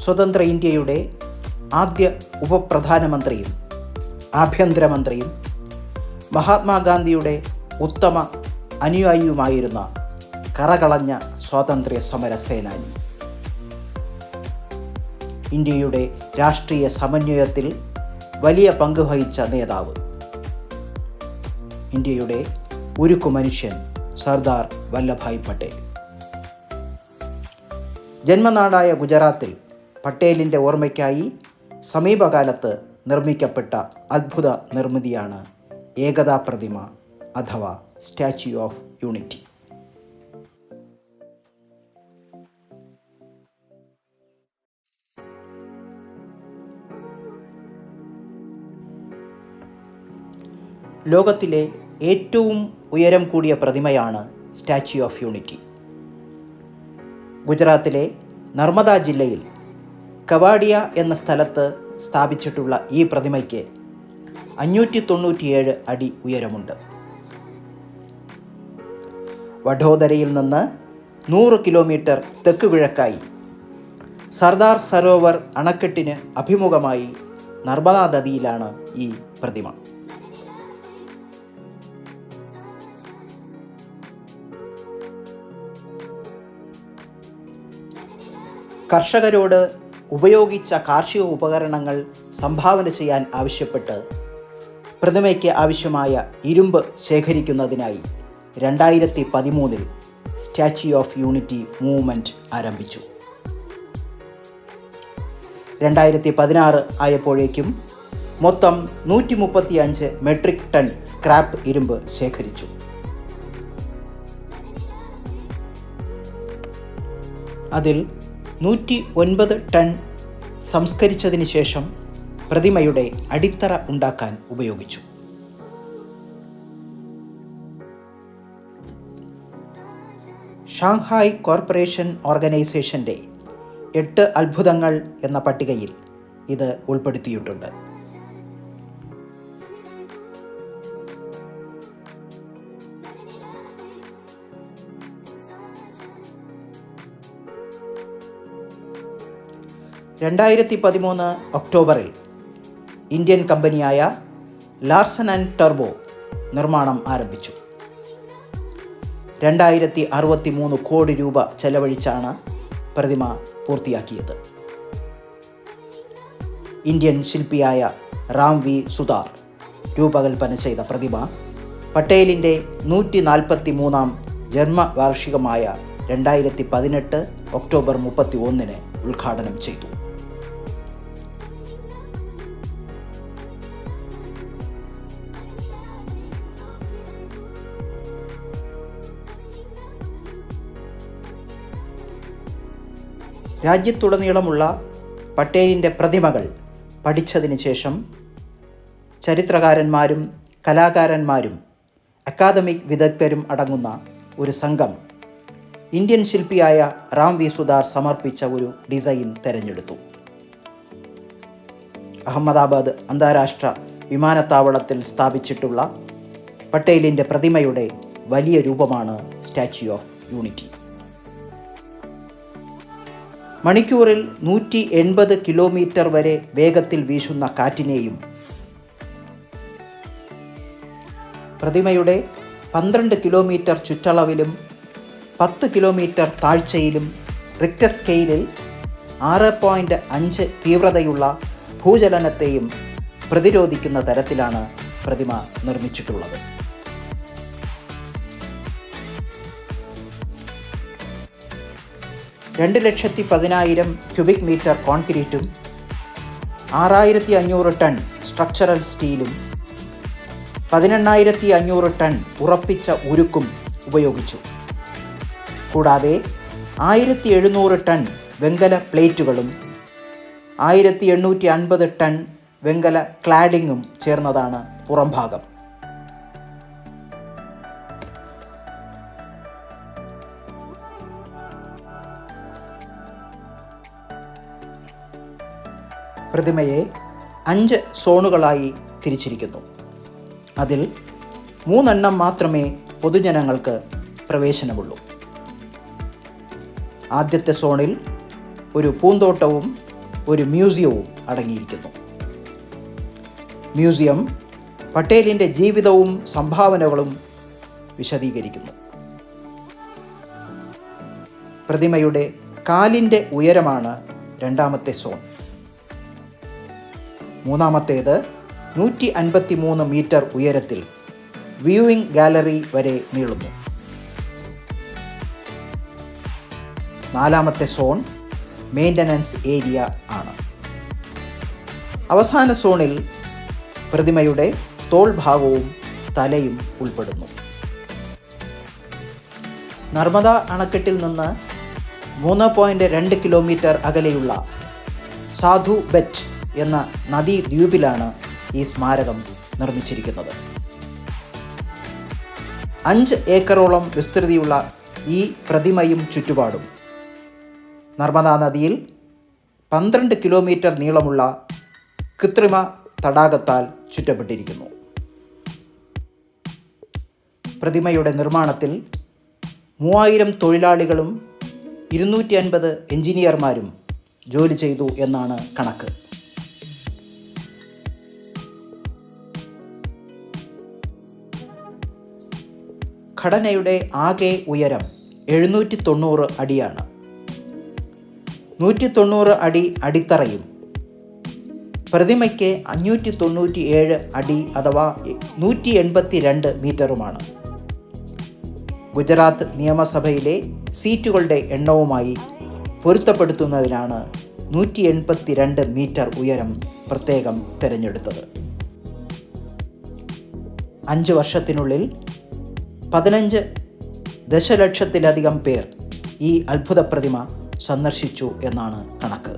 സ്വതന്ത്ര ഇന്ത്യയുടെ ആദ്യ ഉപപ്രധാനമന്ത്രിയും ആഭ്യന്തരമന്ത്രിയും മഹാത്മാഗാന്ധിയുടെ ഉത്തമ അനുയായിയുമായിരുന്ന കറകളഞ്ഞ സ്വാതന്ത്ര്യ സമര സേനാനി. ഇന്ത്യയുടെ രാഷ്ട്രീയ സമന്വയത്തിൽ വലിയ പങ്ക് വഹിച്ച നേതാവ്, ഇന്ത്യയുടെ ഉരുക്കു മനുഷ്യൻ സർദാർ വല്ലഭായ് പട്ടേൽ. ജന്മനാടായ ഗുജറാത്തിൽ പട്ടേലിൻ്റെ ഓർമ്മയ്ക്കായി സമീപകാലത്ത് നിർമ്മിക്കപ്പെട്ട അത്ഭുത നിർമ്മിതിയാണ് ഏകതാ പ്രതിമ അഥവാ സ്റ്റാച്യു ഓഫ് യൂണിറ്റി. ലോകത്തിലെ ഏറ്റവും ഉയരം കൂടിയ പ്രതിമയാണ് സ്റ്റാച്യു ഓഫ് യൂണിറ്റി. ഗുജറാത്തിലെ നർമ്മദ ജില്ലയിൽ കവാഡിയ എന്ന സ്ഥലത്ത് സ്ഥാപിച്ചിട്ടുള്ള ഈ പ്രതിമയ്ക്ക് 597 അടി ഉയരമുണ്ട്. വഡോദരയിൽ നിന്ന് 100 കിലോമീറ്റർ തെക്ക് കിഴക്കായി സർദാർ സരോവർ അണക്കെട്ടിന് അഭിമുഖമായി നർമ്മദാ നദിയിലാണ് ഈ പ്രതിമ. കർഷകരോട് ഉപയോഗിച്ച കാർഷിക ഉപകരണങ്ങൾ സംഭാവന ചെയ്യാൻ ആവശ്യപ്പെട്ട് പ്രതിമയ്ക്ക് ആവശ്യമായ ഇരുമ്പ് ശേഖരിക്കുന്നതിനായി 2013 സ്റ്റാച്യു ഓഫ് യൂണിറ്റി മൂവ്മെൻറ്റ് ആരംഭിച്ചു. 2016 ആയപ്പോഴേക്കും മൊത്തം 135 മെട്രിക് ടൺ സ്ക്രാപ്പ് ഇരുമ്പ് ശേഖരിച്ചു. അതിൽ 109 ടൺ സംസ്കരിച്ചതിന് ശേഷം പ്രതിമയുടെ അടിത്തറ ഉണ്ടാക്കാൻ ഉപയോഗിച്ചു. ഷാങ്ഹായ് കോർപ്പറേഷൻ ഓർഗനൈസേഷൻ്റെ 8 അത്ഭുതങ്ങൾ എന്ന പട്ടികയിൽ ഇത് ഉൾപ്പെടുത്തിയിട്ടുണ്ട്. ഒക്ടോബറിൽ ഇന്ത്യൻ കമ്പനിയായ ലാർസൻ ആൻഡ് ടർബോ നിർമ്മാണം ആരംഭിച്ചു. 2063 കോടി രൂപ ചെലവഴിച്ചാണ് പ്രതിമ പൂർത്തിയാക്കിയത്. ഇന്ത്യൻ ശില്പിയായ റാം വി സുതാർ രൂപകൽപ്പന ചെയ്ത പ്രതിമ പട്ടേലിൻ്റെ 143ാം ജന്മവാർഷികമായ 2018 ഒക്ടോബർ 31 ഉദ്ഘാടനം ചെയ്തു. രാജ്യത്തുടനീളമുള്ള പട്ടേലിൻ്റെ പ്രതിമകൾ പഠിച്ചതിന് ശേഷം ചരിത്രകാരന്മാരും കലാകാരന്മാരും അക്കാദമിക് വിദഗ്ധരും അടങ്ങുന്ന ഒരു സംഘം ഇന്ത്യൻ ശില്പിയായ റാം വി സുതാർ സമർപ്പിച്ച ഒരു ഡിസൈൻ തിരഞ്ഞെടുത്തു. അഹമ്മദാബാദ് അന്താരാഷ്ട്ര വിമാനത്താവളത്തിൽ സ്ഥാപിച്ചിട്ടുള്ള പട്ടേലിൻ്റെ പ്രതിമയുടെ വലിയ രൂപമാണ് സ്റ്റാച്യു ഓഫ് യൂണിറ്റി. മണിക്കൂറിൽ 180 കിലോമീറ്റർ വരെ വേഗത്തിൽ വീശുന്ന കാറ്റിനെയും പ്രതിമയുടെ 12 കിലോമീറ്റർ ചുറ്റളവിലും 10 കിലോമീറ്റർ താഴ്ചയിലും റിക്ടർ സ്കെയിലിൽ 6.5 തീവ്രതയുള്ള ഭൂചലനത്തെയും പ്രതിരോധിക്കുന്ന തരത്തിലാണ് പ്രതിമ നിർമ്മിച്ചിട്ടുള്ളത്. 2,10,000 ക്യൂബിക് മീറ്റർ കോൺക്രീറ്റും 6,500 ടൺ സ്ട്രക്ചറൽ സ്റ്റീലും 18,500 ടൺ ഉറപ്പിച്ച ഉരുക്കും ഉപയോഗിച്ചു. കൂടാതെ 1,700 ടൺ വെങ്കല പ്ലേറ്റുകളും 1,850 ടൺ വെങ്കല ക്ലാഡിങ്ങും ചേർന്നതാണ് പുറംഭാഗം. പ്രതിമയെ 5 സോണുകളായി തിരിച്ചിരിക്കുന്നു. അതിൽ 3 എണ്ണം മാത്രമേ പൊതുജനങ്ങൾക്ക് പ്രവേശനമുള്ളൂ. ആദ്യത്തെ സോണിൽ ഒരു പൂന്തോട്ടവും ഒരു മ്യൂസിയവും അടങ്ങിയിരിക്കുന്നു. മ്യൂസിയം പട്ടേലിൻ്റെ ജീവിതവും സംഭാവനകളും വിശദീകരിക്കുന്നു. പ്രതിമയുടെ കാലിൻ്റെ ഉയരമാണ് രണ്ടാമത്തെ സോൺ. മൂന്നാമത്തേത് 153 മീറ്റർ ഉയരത്തിൽ വ്യൂയിങ് ഗാലറി വരെ നീളുന്നു. നാലാമത്തെ സോൺ മെയിൻ്റനൻസ് ഏരിയ ആണ്. അവസാന സോണിൽ പ്രതിമയുടെ തോൾ ഭാഗവും തലയും ഉൾപ്പെടുന്നു. നർമ്മദ അണക്കെട്ടിൽ നിന്ന് 3.2 കിലോമീറ്റർ അകലെയുള്ള സാധു ബെറ്റ് എന്ന നദീദ്വീപിലാണ് ഈ സ്മാരകം നിർമ്മിച്ചിരിക്കുന്നത്. 5 ഏക്കറോളം വിസ്തൃതിയുള്ള ഈ പ്രതിമയും ചുറ്റുപാടും നർമ്മദാ നദിയിൽ 12 കിലോമീറ്റർ നീളമുള്ള കൃത്രിമ തടാകത്താൽ ചുറ്റപ്പെട്ടിരിക്കുന്നു. പ്രതിമയുടെ നിർമ്മാണത്തിൽ 3000 തൊഴിലാളികളും 250 എഞ്ചിനീയർമാരും ജോലി ചെയ്തു എന്നാണ് കണക്ക്. ഘടനയുടെ ആകെ ഉയരം 790 അടിയാണ്. 190 അടി അടിത്തറയും പ്രതിമയ്ക്ക് 597 അടി അഥവാ 182 മീറ്ററുമാണ്. ഗുജറാത്ത് നിയമസഭയിലെ സീറ്റുകളുടെ എണ്ണവുമായി പൊരുത്തപ്പെടുത്തുന്നതിനാണ് 182 മീറ്റർ ഉയരം പ്രത്യേകം തിരഞ്ഞെടുത്തത്. 5 വർഷത്തിനുള്ളിൽ 15 ദശലക്ഷത്തിലധികം പേർ ഈ അത്ഭുത പ്രതിമ സന്ദർശിച്ചു എന്നാണ് കണക്ക്.